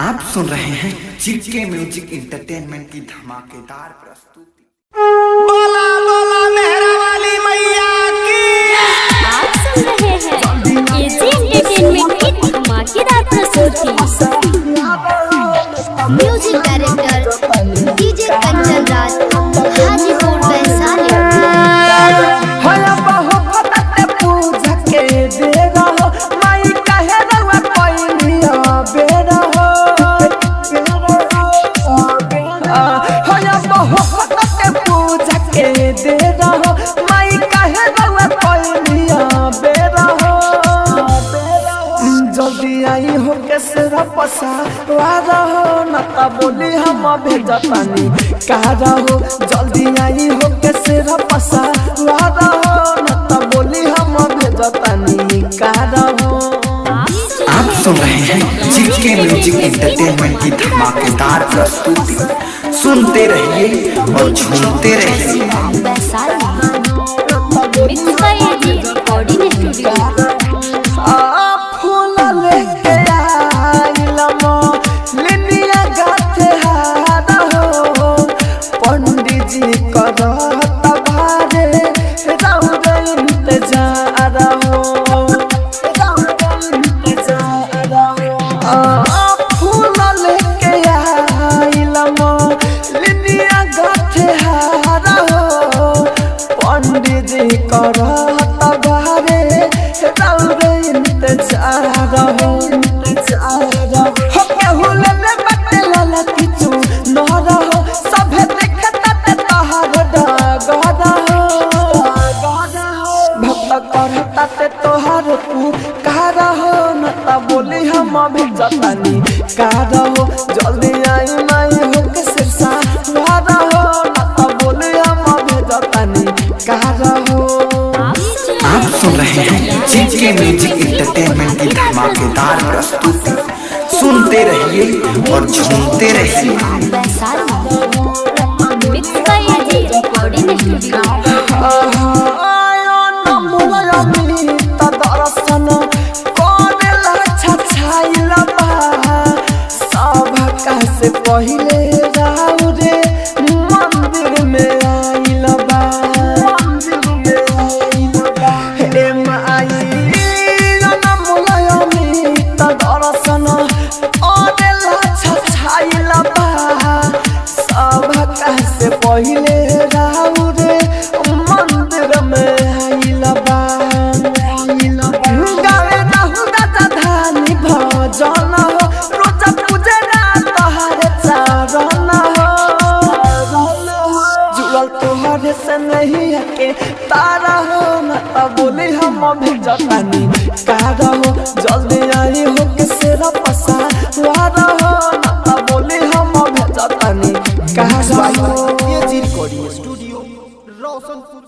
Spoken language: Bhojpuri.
आप सुन रहे हैं जीके म्यूजिक एंटरटेनमेंट की धमाकेदार प्रस्तुति। बोला बोला मेहरा वाली मैया की। आप सुन रहे हैं एजी एंटरटेनमेंट की धमाकेदार प्रस्तुति। Music director DJ Kanchan Raj, Hajipur Vaishali. जल्दी आई हो केसरा पसारा रहो नता बोली हम भेजतानी कहा रहो। जल्दी आई हो केसरा पसारा रहो नता बोली हम भेजतानी कहा रहो। आप सुन रहे हैं जीके म्यूजिक एंटरटेनमेंट की धमाकेदार प्रस्तुति। सुनते रहिए और झूमते रहिए। Mix by AG recording studio. Pandit ji करत बारे राउर इंतजार हो, फूल लेके आइल लिनिया गाथे हारा हो। पंडित जी करत बारे राउर इंतजार हो। तोहार पुकार हो नता बोली हम भेजतानी कहा हो। जल्दी आई माई हो के सिरसा हो नता बोली हम भेजतानी कहा हो। आप सुन रहे हैं जीके म्यूजिक एंटरटेनमेंट की धमाकेदार प्रस्तुति। सुनते रहिए और झूमते रहिए। Mix by AG recording studio. से पहिले जाऊ रे मंदिर में आइल बा, हे माई नमोलयमी त दर्शन ओदेला छछाइल बा। सबका से पहिले जाऊ रे मंदिर में आइल बा। गावे रहु दादा धानी भजन हो, रोज पूजे तोहरे से नहीं हके तारा हो नता बोली हम भेजतानी कहा हो। जल्दी आई हो केसरा पसारा हो नता बोली हम भेजतानी कहा हो। ये जी रिकॉर्डिंग स्टूडियो रोशनपुर।